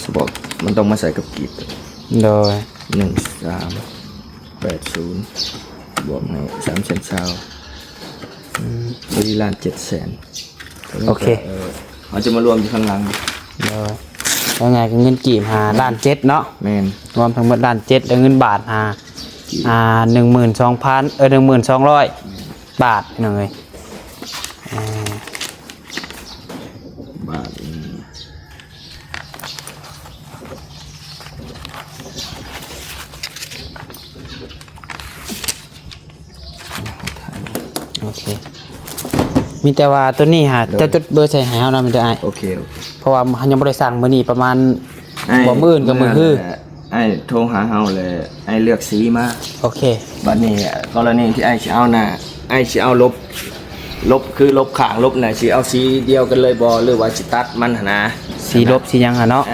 สปอร์ตมันต้องมาใส่กับกีบโดย1380บวกใน300,000เช้าบริลาน700,000โอเคเราจะมารวมอยู่ข้างหลังโดยยังไงก็เงินกีบ1,700,000เนาะแม่นรวมทั้งหมด1,700,000แล้วเงินบาท12,000 1,200 บาทพี่น้องเอ้ยบาทโอเคมีแต่ว่าตัวนี้จะจดเบอร์ใส่ให้เฮานะมันจะโอเคเพราะว่าเฮายังบ่ได้สั่งมื้อนี้ประมาณบ่มื้อกับมื้อฮื้อไอ้โทรหาเฮาเลยไอ้เลือกสีมาโอเคบัดนี้กรณีที่ไอ้สิเอาน่ะไอ้สิเอาลบคือลบข้างลบน่ะสิเอาสีเดียวกันเลยบ่หรือว่าสิตัดมันหั่นนะสีลบสีหยังเนาะ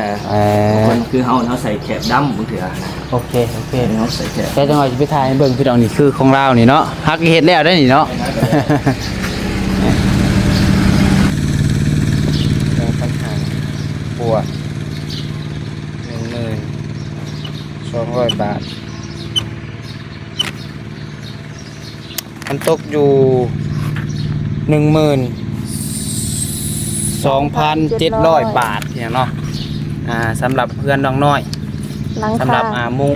คนคือเฮาใส่แคบดำบางเทื่อนะโอเคเฮาใส่แคบแต่จังหวะสิไปถ่ายให้เบิ่งพี่น้องนี่คือของเรานี่เนาะฮักเฮ็ดแล้วได้นี่เนาะปัญหาปัว12,000 บาทมันตกอยู่12,700 บาทเนี่ยเนาะสำหรับเพื่อนน้องน้อยสำหรับมุง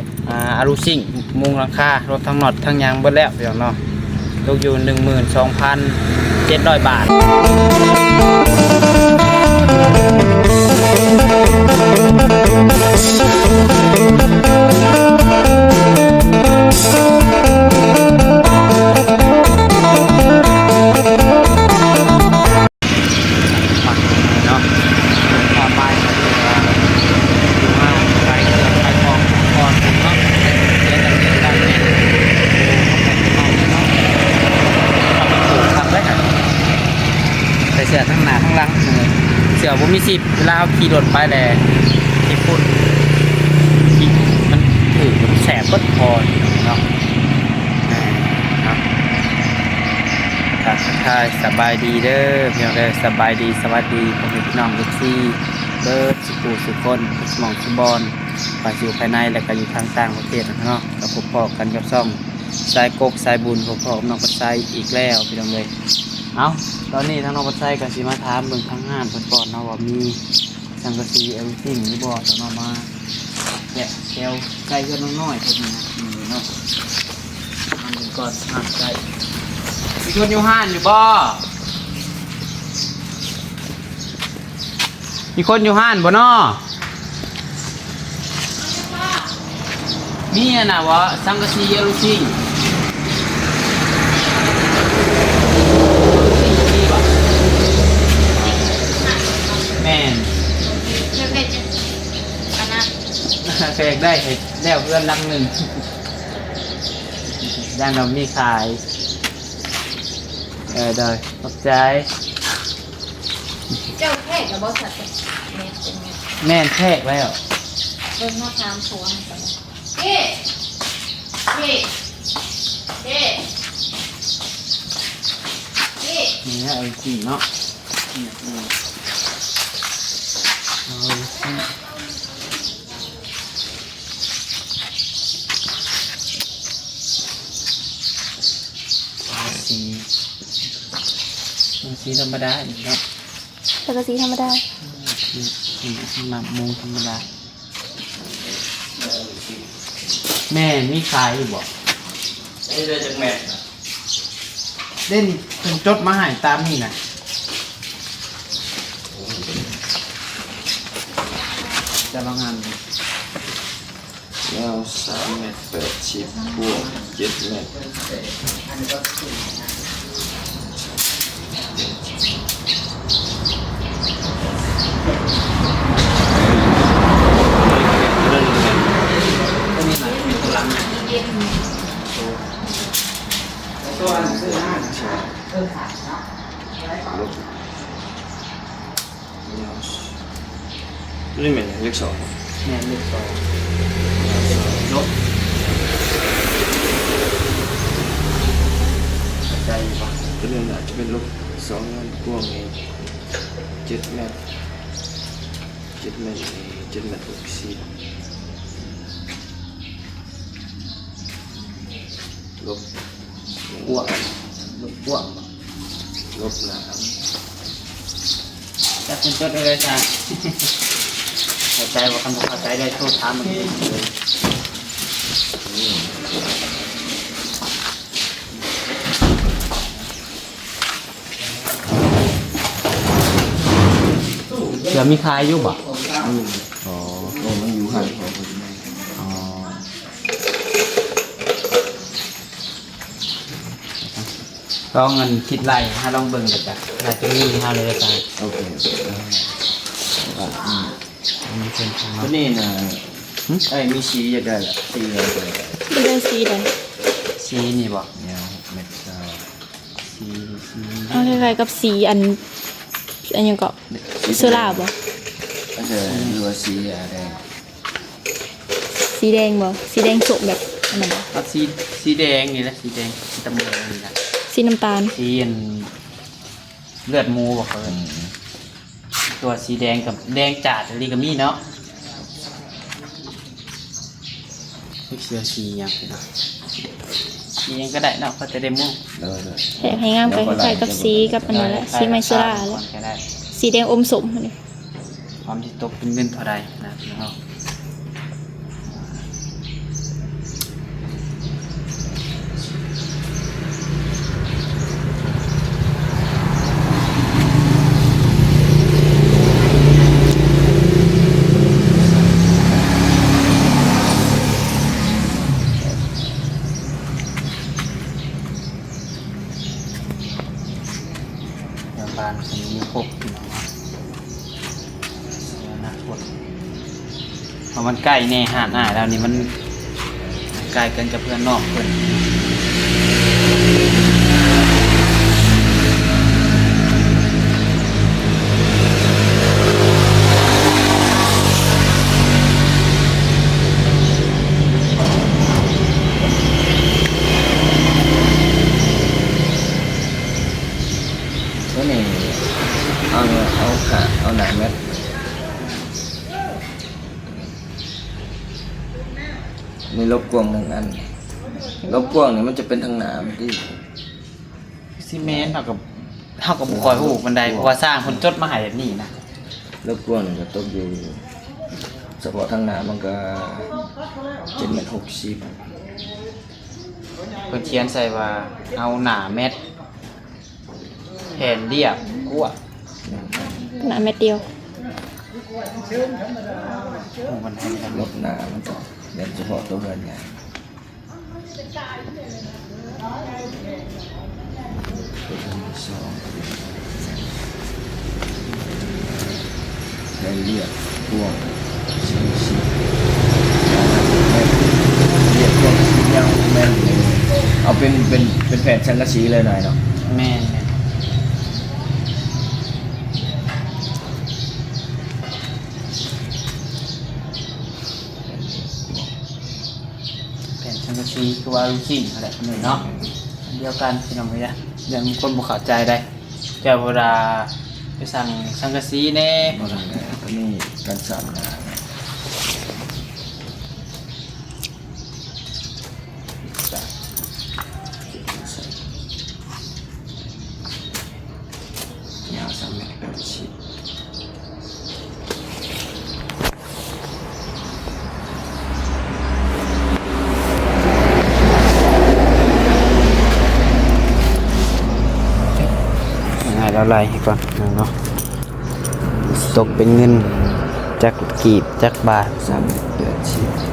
อารูซิ่งมุงหลังคารถทั้งหมดทั้งยางเบิดแล้วพี่น้องเนาะตกอยู่12,700 บาทเสือทั้งหน้าทั้งหลังเสือผมมีสิบเวลาขี่รถไปแหละที่พุ่นขี่มันถือมันแสบก็พอเนาะทักทายสบายดีเด้อพี่น้องเด้อสบายดีสวัสดีผมเป็นพี่น้องเอฟซีเบิร์ดสุคนสมองสุบอลไปอยู่ภายในและก็อยู่ทางต่างประเทศเนาะกับพวกพ่อกันกับซ่อมสายกกสายบุญพวกพ่อน้องปัจจัยอีกแล้วพี่น้องเลยเอาตอนนี้ทางน้องปัจจัยกับสีมาถามเบิ่งทางห้านเพิ่นก่อนเนาะว่ามีสังกะสีเอลซิ่งหรือบ่ตอนน้องมาแกะแก้วไก่เพิ่นน้อยๆเพิ่นนี่เนาะมันเป็นก่อนห้านไก่มีคนอยู่ห้านอยู่บ่มีคนอยู่ห้านบ่เนาะมีอ่ะนะวะสังกะสีเอลซิ่งแม่นเคยได้เห็ดแล้วเพื่อนลังหนึ่งด้านเรามีขายเดี๋ยวขอบใจเจ้าแขกกับบริษัทแม่นแทกแล้วเริ่มมาทำทัวร์กันเอ๊นี่เอาสิเนาะสีธรรมดาอีกเนาะแต่ก็สีธรรมดาหมักมูธรรมดาแม่มีขายอยู่บ่ไอ้เรื่องจากแม่เล่นเป็นจดมาให้ตามนี่นะจะลองงานแล้ว3.80 บวก7 เมตรก็มีหลายเป็นตัวหลังนะตัวอันซื้อห้าขาดเนาะนี่เหมือนเลข2เนี่ยเลข2ลบใจป่ะตัวนี้อาจจะเป็นลบ2 บวก7 เมตร 7 เมตร7 เมตร60ลบอ้วกลบอ้วกลบน้ำ จะเป็นจดเลยจ้ะเข้าใจว่าคำเข้าใจได้โทษถามมันเลยเดี๋ยวมีขายอยู่บ่อ๋อ โอ้มันอยู่ห่างพอดีไหม อ๋อลองเงินคิดไรถ้าลองเบิ่งกันจ้ะน่าจะมีห้าเลยจ้ะ โอเคอ่า มีคนทำ ตัวนี้นะไอ้มีสีอยากได้ละสีอะไรก็ได้ ไม่ได้สีใด สีนี่บ่ เนี่ยเม็ดซาว สี เอาคล้ายๆกับสีอันยังก็เสื้อลาบ่ ก็จะหรือว่าสีอะไร สีแดงบ่สีแดงสดแบบอันนั้นบ่ เอาสีแดงนี่แหละสีแดงสีตำเนินี่แหละ สีน้ำตาล สีอันเลือดหมูบอกเขาเลยตัวสีแดงกับแดงจัดลีก็มีเนาะไม่เชื่อสีอย่างเนาะสียังก็ได้เนาะเขาจะได้มุ่ง เลย แถมให้งามไปคล้ายๆกับสีกับอันนั้นแหละสีไมเซอร่าแหละ ก็ได้ สีแดงอมสมอันนี้ ความที่ตกเป็นเงินเท่าไรนะพี่น้องเดี๋ยวบ้านคนนี้ครบพี่น้องเดี๋ยวนะครบเพราะมันใกล้แน่หาดอ่ายแล้วนี่มันใกล้กันกับเพื่อนนอกเพื่อนตัวนี้เอาขาเอาหนาเม็ดมีลบกวงหนึ่งอันลบกวงเนี่ยมันจะเป็นทางหนามที่ ซีเมนต์เท่ากับบุคอยหูบันไดเพราะว่าสร้างคนจดมาใหายแบบนี้นะ ลบกวงเนี่ยก็ตกอยู่เฉพาะทางหนามมันก็7 เมตร60เพื่อนเชียนใส่ว่าเอาหนาเม็ดแผ่นเรียบกั้ว หนาเม็ดเดียว โอ้มันให้ทำ ลบหนามันก็เด่นเฉพาะตัวเรือนใหญ่ตัวที่สองได้เรียกพวงสีเรียกพวงสียาวแม่นเลยเอาเป็นแผ่นชั้นละสีเลยหน่อยเนาะ แม่นแผ่นชังกะชีคือว่าลูกชิ้นอะไรหนึ่งเนาะอันเดียวกันพี่น้องเลยนะเดี๋ยวมีคนบอกเข้าใจได้แต่เวลาไปสั่งสังกะสีแน่ ตัวนี้กันสามนาอยาว3 เมตร80ง่ายแล้วไล่ให้ก่อนเนาะตกเป็นเงินจักกีบจักบาท 3 เมตร80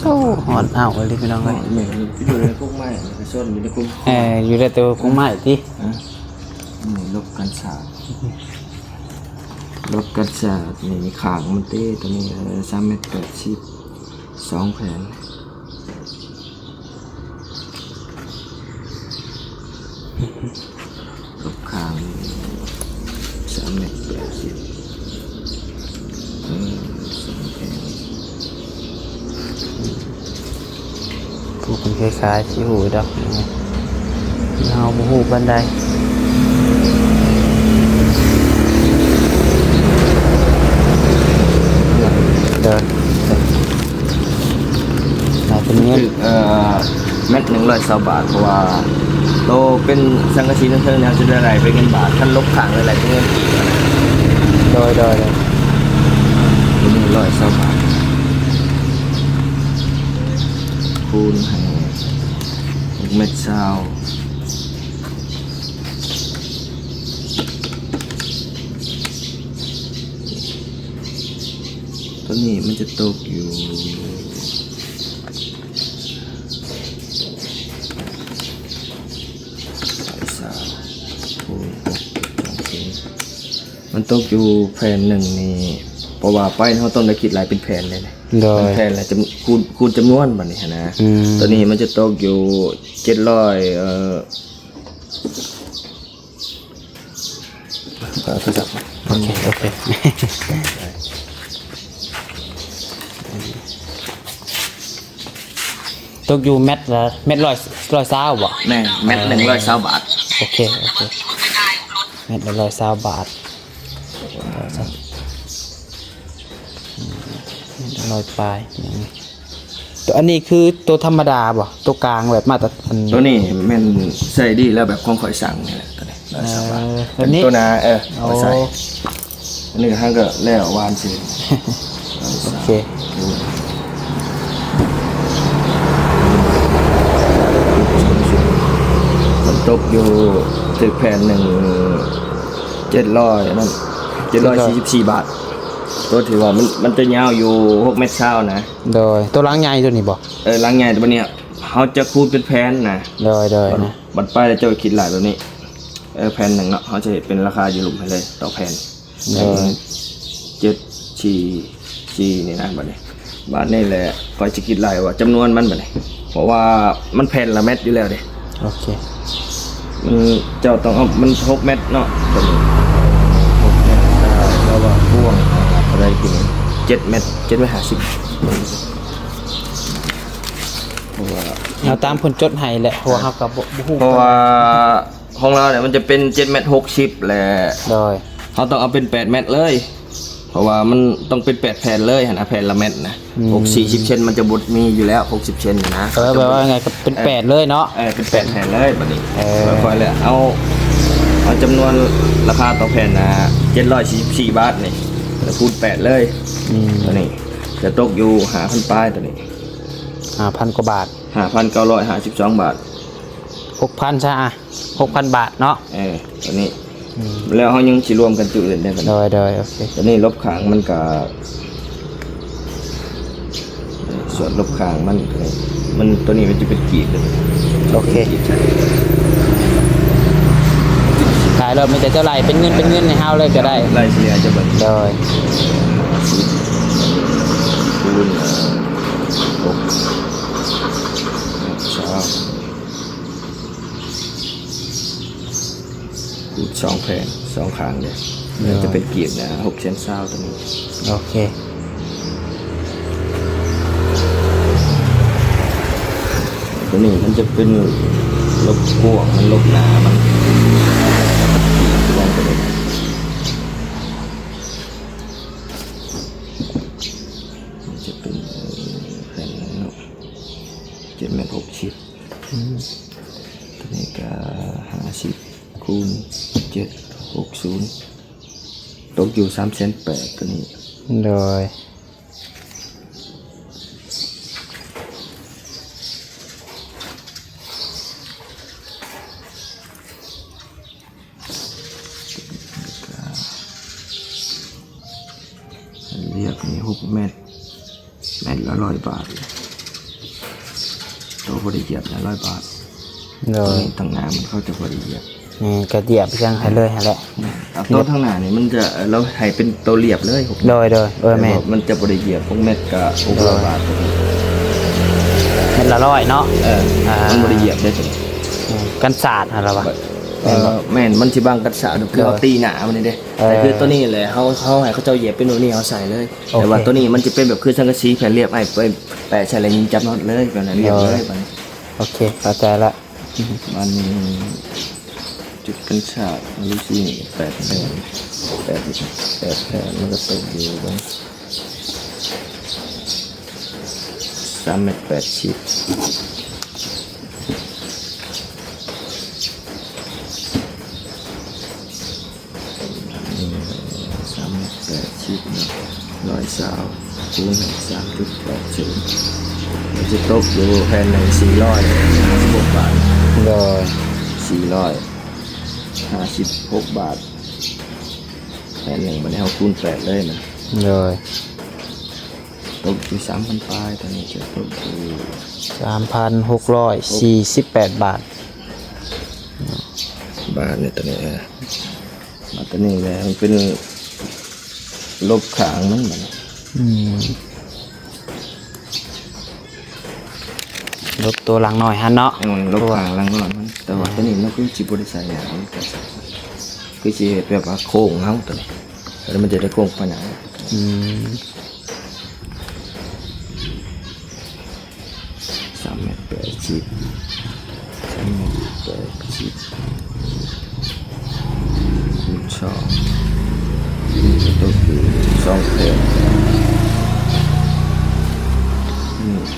โอ้หอนอ้าวเลยพี่น้องเลย เหมือนอยู่ในกุ้งไม้ในส้นอยู่ในกุ้ง อยู่ในตัวกุ้งไม้ที่ ลบกันสาดลบกันสาดนี่ขางมันเต้ตัวนี้3 เมตร80 2 แผ่น ลบข้าง3 เมตร 802 แผ่น ผู้คนคล้ายๆสิหูดอกเฮาบ่ฮู้ปานใดเดินไหนเป็นเงิน เม็ด120 บาทเพราะว่าโตเป็นสังกะสีเทิงๆเนี่ยจะได้ไหลเป็นเงินบาทท่านลบข้างอะไรเป็นเงินอีกนะ โดยเป็น120 บาทคูณให้6 เม็ดซาวตัวนี้มันจะตกอยู่มันตกอยู่แผ่นหนึ่งนี่เพราะว่าไปเขาต้องได้คิดหลายเป็นแผ่นเลยนะ โดย แผ่นละจำคูณจำนวนบัดนี้นะ ตัวนี้มันจะตกอยู่700คือจับ โอเคตกอยู่เม็ดละเม็ด120บ่ แม่เม็ด120 บาท โอเคเม็ดละ120 บาท100 ปลายตัวอันนี้คือตัวธรรมดาบ่ตัวกลางแบบมาตรฐาน ตัวนี้แม่นใส่ดีแล้วแบบของข่อยสั่งนี่แหละตัวนี้120 บาท ตัวนี้ ตัวนาข่อยใส่อันนี้ก็ทั้งก็แล้ววานสิ โอเค มันตกอยู่ถึงแผ่นหนึ่ง700นั่น744 บาท ตัวถือว่ามันจะยาวอยู่6 เมตรเช้านะ โดยตัวล้างใหญ่ตัวนี้บ่ ลังใหญ่ตัวเนี้ยเขาจะคูณเป็นแผ่นนะ โดยนะ บัดไปแล้วเจ้าคิดหลายตัวนี้แผ่นหนึ่งเนาะเขาจะเห็นเป็นราคาอยู่หลุมให้เลยต่อแผ่น7 4นี่นะบัดนี้บาทนี่แหละก็จะคิดหลายว่าจำนวนมันบัดนี้เพราะว่ามันแผ่นละเม็ดอยู่แล้วเด้ โอเค มันเจ้าต้องเอามัน6 เม็ดเนาะตัวนี้6 เม็ดแล้วว่าพ่วงอะไรกิน7 เม็ด750เพราะว่า เอาตามเพิ่นจดให้แหละเพราะว่าเฮาก็บ่ฮู้ เพราะว่าของเราเนี่ยมันจะเป็น7 เม็ด60แหละ โดย เขาต้องเอาเป็น8 เม็ดเลยเพราะว่ามันต้องเป็น8 แผ่นเลยนะแผ่นละเม็ดนะ40 เซนมันจะบดมีอยู่แล้ว60 เซนนะ แปลว่าไงก็เป็น8เลยเนาะ เป็น8 แผ่นเลยบัดนี้ ค่อยๆเลยเอาจำนวนราคาต่อแผ่นนะ744 บาทนี่แล้วคูณ8เลยตัวนี้จะตกอยู่5,000 ปลายตัวนี้ 5,000 กว่าบาท 5,952 บาท 6,000ซะ6,000 บาทเนาะ ตัวนี้แล้วเขายังสิรวมกันจุดอื่นได้กัน โดยโอเค ตัวนี้ลบขางมันกับส่วนลบขางมันตัวนี้มันจะเป็นกีบเลย โอเคขายเราไม่แต่เท่าไหร่เป็นเงินในเฮาเลยก็ได้ ไล่เสียจะเป็น โดย คูณ6 เช้าคูณ2 แผ่น2 ขางเลยมันจะเป็นกีบนะ6 เซนเช้าตัวนี้ โอเค ตัวนี้มันจะเป็นลบพ่วงมันลบหนามันลองไปเลยมันจะเป็นแผ่นเนาะ7 เมตร 60ตัวนี้ก็50 คูณ 760ตกอยู่3 เซน 8ตัวนี้ โดยเรียกนี่6 เมตรละ100 บาทตัวบริเหยียบนะ100 บาท โดย ทางหน้ามันเขาจะบริเหยียบ นี่กระเดียบจังให้เลยหั่นแหละ ตัวทางหน้านี่มันจะเราให้เป็นตัวเรียบเลยโดยแม่ มันจะบริเหยียบ6 เมตรกับ600 บาท เม็ดละ100เนาะ มันบริเหยียบได้สิ กันศาสตร์อะไรวะ แม่นมันสิบังกัดสาดูคือเอาตีหนามันนี่เด้แต่คือตัวนี้เลยเขาให้เขาเจ้าเหยียบเป็นตัวนี้เขาใส่เลยแต่ว่าตัวนี้มันจะเป็นแบบคือสังกะสีแผ่นเรียบไอ้ไปแปะใส่อะไรยิงจับน็อตเลยแบบนั้นเรียบเลยไป โอเคเข้าใจละ มันจุดกันฉากลูกซี่8 แผ่นมันก็ตกอยู่ตรง3.80 คูณ3.80มันจะตกอยู่แผ่นหนึ่ง456 บาท โดย 456 บาทแผ่นหนึ่งมันให้เอาคูณ8เลยนะ โดย ตกอยู่ 3,000 ปลายตอนนี้จะตกอยู่ 3,648 บาท บาทเนี่ยตอนนี้มาตอนนี้เลยมันเป็นลบขางมันมัน ลดตัวหลังหน่อยฮะเนาะ ลบขางลังก่อนมันแต่ว่าตอนนี้มันคือจิบริษัทเนี่ยมันก็คือจีแบบว่าโค้งเขาตัวนี้แล้วมันจะได้โค้งไปไหน3.80 คูณ2จะตกอยู่2 แผ่น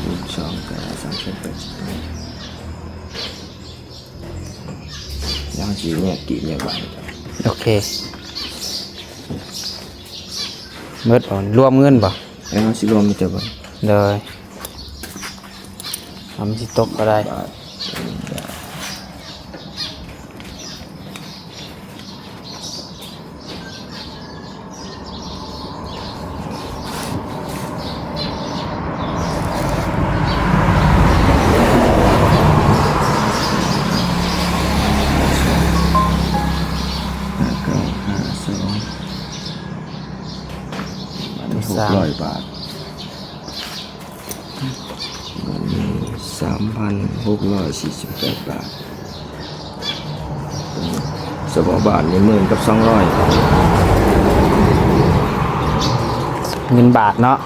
คูณ2ก็3.80ยังจีเนี่ยกี่เนี่ยบาท โอเคเมื่อรวมเงินป่ะ แล้วสิรวมมันจะบ่ เลยทำสิตกก็ได้ บาท600 บาท3,648 บาท2บาทนี่10,000กับ200 เงินบาทเนาะ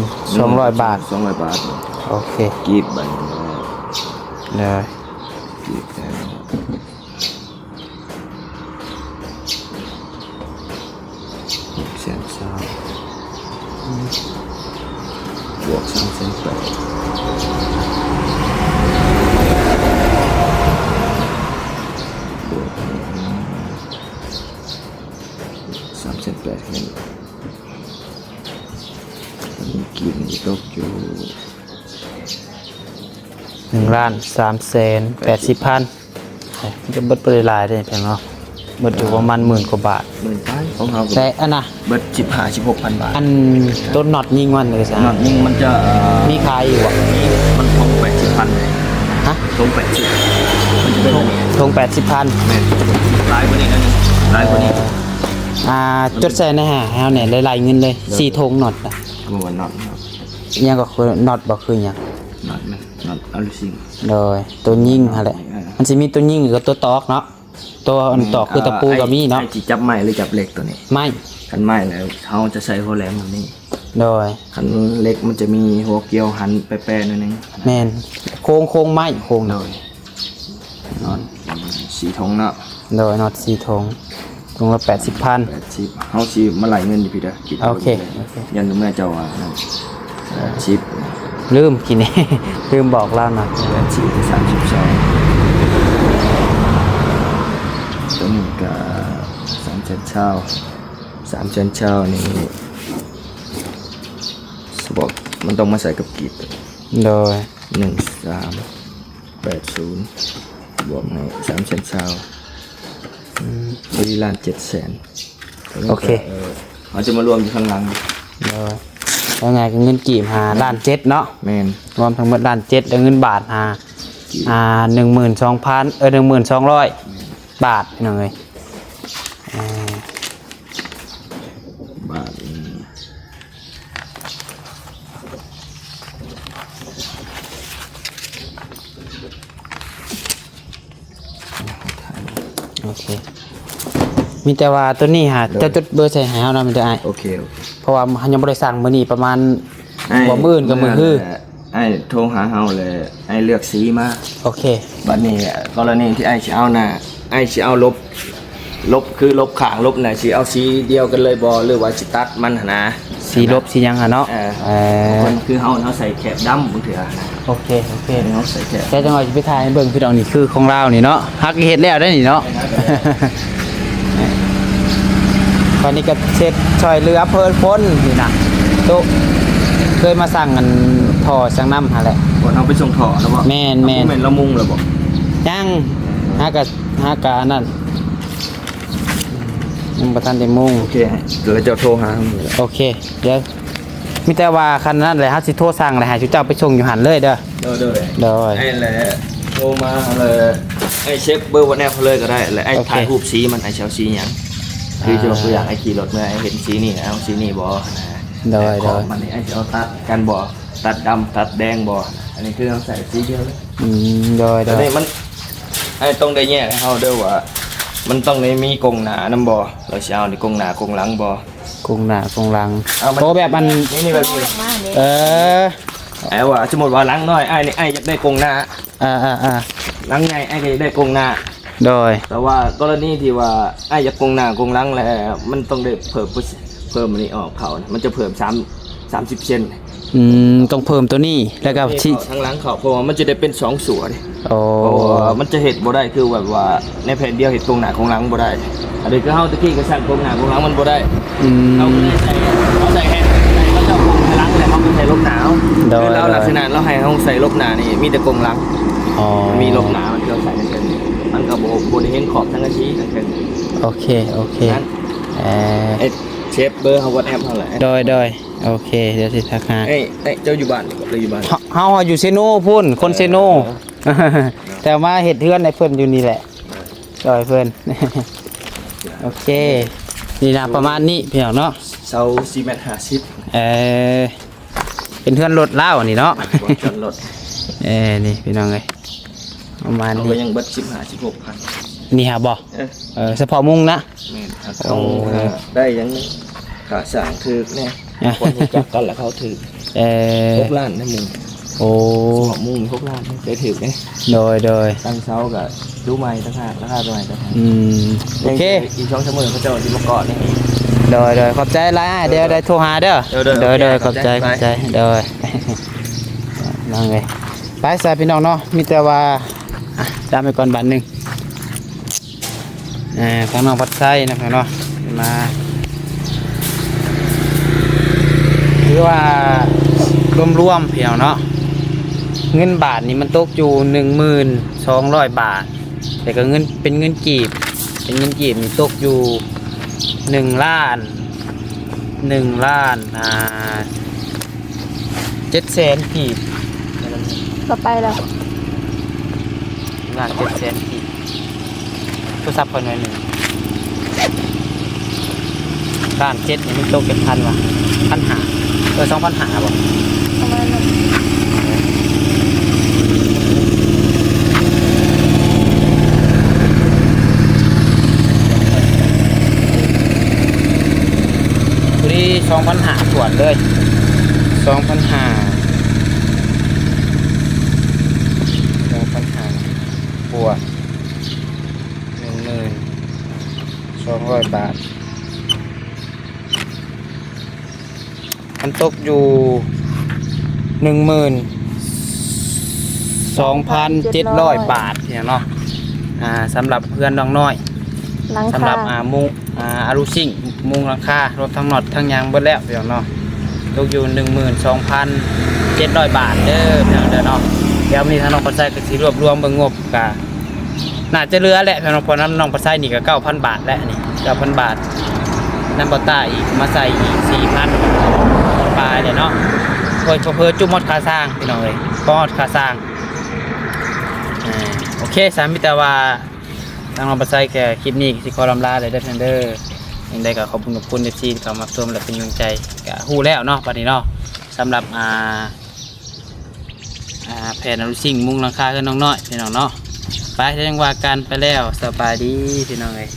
12,000 บาท 200 บาท โอเค กีบใบ เลย กีบแค่630,000บวก3,800บวก3,800แค่นี้กีบนี่ตกอยู่ 1,380,000จะเบิดไปหลายได้เพียงเนาะเบิดอยู่ประมาณ10,000 กว่าบาท 10,000ไปของเขา แต่อันน่ะ เบิด16,000 บาท อันต้นน็อตยิงมันเลยซะ น็อตยิงมันจะ มีขายอยู่อ่ะ มันทง80,000เลย ฮะ ทง80มันจะเป็นอันนี้ ทง 80,000 แม่นลายกว่านี้อันนึงลายกว่านี้ จดใส่ในหาเฮาเนี่ยหลายๆเงินเลย4ธงน็อตอ่ะ ก็ว่าน็อตครับ อิหยังก็คือน็อตบ่คือหยัง น็อตแม่นน็อตอลูซิง โดยตัวยิงหั่นแหละมันสิมีตัวยิงกับตัวตอกเนาะตัวอันตอกคือตะปูก็มีเนาะ ไอ้ที่จับไม้หรือจับเหล็กตัวนี้ ไม่ คันไม้แล้วเขาจะใช้หัวแหลมแบบนี้ โดย คันเหล็กมันจะมีหัวเกลียวหันแปรๆนิดนึง แม่นโค้งไม้โค้ง โด เนาะ ยน็อตสีทงเนาะ โดยน็อต4ธงธงละ 80,000 80เฮาสิมาไหลเงินดิพี่เด้อคิด โอเค ยันเมื่อเจ้าว่าชิป ลืมกินนี่ ลืมบอกเล่าหน่อย 80ที่32ตัวนี้ก็3 เช้นเช้า3 เช้นเช้านี่บอกมันต้องมาใส่กับกีบ โดย 1380บวกให้3 เช้นเช้าบริลาน700,000 โอเค เขาจะมารวมอยู่ข้างหลัง โดยแล้วไงก็เงินกีบ1,700,000เนาะ แม่น รวมทั้งหมด1,700,000แล้วเงินบาท12,200 บาทพี่น้องเอ้ย บาท อเคมีแต่ว่าตัวนี้ฮะจะจดเบอร์ใส่ให้เฮานะมันจะอ้าย โอเคเพราะว่าเฮายังบ่ได้สั่งมื้อนี้ประมาณบ่มื้ออื่นกับมื้อฮื้อ ไอ้โทรหาเฮาเลยไอ้เลือกสีมา โอเค บัดนี้กรณีที่ไอ้สิเอาน่ะไอ้สิเอาลบคือลบข้างลบน่ะสิเอาสีเดียวกันเลยบ่หรือว่าสิตัดมันหั่นนะ สีลบสีหยังหะเนาะ มันคือเฮาใส่แคบดำบางเถื่อนะ โอเคเฮาใส่แคบ แต่จังหวะสิไปถ่ายให้เบิ่งพี่น้องนี่คือของเรานี่เนาะฮักเฮ็ดแล้วได้นี่เนาะ ตอนนี้ก็เช็ดช่อยเรือเพิ่นพ้นนี่นะโตเคยมาสั่งกันท่อสั่งน้ำหาแหละ บ่เอาไปส่งถอแล้วบ่ แม่น แม่นละมุงแล้วบ่ ยังหากะนั่นยังบ่ทันได้มุ่ง โอเคเดี๋ยวเราจะโทรหา โอเคเดี๋ยวมีแต่ว่าคันนั้นแหละเฮาสิโทรสั่งแหละให้เจ้าไปส่งอยู่หันเลยเด้อ เด้อ เด้อ ไอ้แหละโทรมาเลยไอ้เช็คเบอร์วันแนบเขาเลยก็ได้แล้วไอ้ โอเค ถ่ายรูปสีมันไอ้เชาสีหยังคือจะตัวอย่างไอ้ขี่รถเมื่อไอ้เห็นสีนี่เอาสีนี่บ่นะ เด้อ ข เด้ อ อง มันนี่ไอ้จะเอาตัดกันบ่ตัดดำตัดแดงบ่อันนี้คือเอาใส่สีเดียวเลย เด้อ อั เด้ น อ นี้มันไอ้ต้องได้แยกให้เฮาเด้อว่ามันต้องได้มีกรงหน้านำบ่เราสิเอาในกรงหน้ากรงหลังบ่ กุ้งหน้ากุ้งหลัง เอามัน โตแบบมัน นี่แบบนี้ มาเนี่ย เออ ไอ้ว่าสมมุติว่าหลังน้อยไอ้นี่ไอ้อยากได้กรงหน้า อ่า หลังใหญ่ไอ้ก็อยากได้กรงหน้า โดย แต่ว่ากรณีที่ว่าไอ้อยากกงหน้ากงหลังแล้วมันต้องได้เพิ่มอันนี้ออกเขานะมันจะเพิ่ม30 เซน ต้องเพิ่มตัวนี้แล้วก็ที่ ทั้งหลังเขาเพราะว่ามันจะได้เป็น2ส่วน โอ้ เพราะว่ามันจะเห็ดบ่ได้คือแบบว่าในแผ่นเดียวเห็ดกงหน้ากงหลังบ่ได้อันนี้ก็เฮาตะกี้ก็สั่งกงหน้ากงหลังมันบ่ได้ เราก็เลยใส่แฮนด์เขาจะกงหลังแล้วเขาก็ใส่ลบหนาวคือเราลักษณะเราให้เขาใส่ลบหนานี่มีแต่กงหลัง อ๋อ มันมีลบหนามันก็ใส่กันเองมันก็บ่ได้เห็นขอบทั้งอาชีกันเอง โอเคนั้น เออ ไอ้เชฟเบอร์เขาวัดแอปเท่าไหร่ โดยโอเคเดี๋ยวสิทักหา ไอ้เจ้าอยู่บ้านหรืออยู่บ้าน เฮาอยู่เซโนพุ่นคนเซโนแต่มาเฮ็ดเฮือนในเพิ่นอยู่นี่แหละโดยเพิ่น โอเคนี่นะประมาณนี้พี่น้องเนาะ เซาซีเมนต์50 เออเป็นเฮือนรถเล่านี่เนาะ วางจอดรถ นี่พี่น้องเอ้ยประมาณ เรา นี้ ก็ยังเบิด16,000 นี่ฮะบ่เฉพาะมุงนะ แม่นครับต้องได้ยังขาสั่งถึกแน่ อ่ะ คนรู้จักกันแล้วเขาถึก 6 ล้านนะมึง โอ้ สมมุง6 ล้านได้ถึกแน่ โดย ตั้งเซาก็ดูใหม่ต่างหากราคาตัวใหม่ต่างหาก โอเค อีก2ชั่วโมงเขาเจ้าที่มาเกาะนี่ โดยขอบใจหลายเดี๋ยวได้โทรหาเด้อ โดย ขอบใจโดยนั่งเลยไปสายพี่น้องเนาะมีแต่ว่าจำไปก่อนบัตรหนึ่งทางน้องพัดไส้นะครับเนาะมาคือว่ารวมๆเพียวเนาะเงินบาทนี่มันตกอยู่12,000 บาท แต่ก็เงินเป็นเงินกีบนี่ตกอยู่1 ล้าน700,000 กีบ ก็ไปแล้ว 1,700,000 กีบโทรศัพท์คนหน่อยหนึ่ง1,700,000นี่มันตกเป็น1,000 ว่ะ1,500 2,500 บ่ ประมาณนั้น นี่2,500 ขวดเลย 2,500 ขวด 1,200 บาท มันตกอยู่ 12,700 บาทเนี่ยเนาะสำหรับเพื่อนน้องน้อย หลัง สำห คา รับมุงอารูซิ่งมุงหลังคารถทั้งหมดทั้งยางเบิดแล้วพี่น้องเนาะตกอยู่ 12,700 บาทเด้อพี่น้องเด้อเนาะเดี๋ยวมีทางน้องปัสไซก็สิรวบรวมเบิ่งงบก็น่าจะเหลือแหละพี่น้องเพราะน้องปัสไซนี่ก็ 9,000 บาทแล้วนี่ 9,000 บาทน้ำบอต้าอีกมาใส่อีก 4,000 ปลายเลยเนาะเพิ่นจุ่มฮอดค่าสร้างพี่น้องเอ้ยฮอดค่าสร้างโอเคสามมิตรว่าทางน้องปัสไซแค่คลิปนี้สิขอลำลาเลยเด้อเด้อยังได้ก็ขอบคุณที่เข้ามาชมและเป็นกำลังใจก็ฮู้แล้วเนาะบัดนี้เนาะสำหรับแผนอลูซิ่งมุงหลังคาคือน้องน้อยพี่น้องเนาะ ไปเรื่องว่ากันไปแล้วสบายดีพี่น้องเอ้ย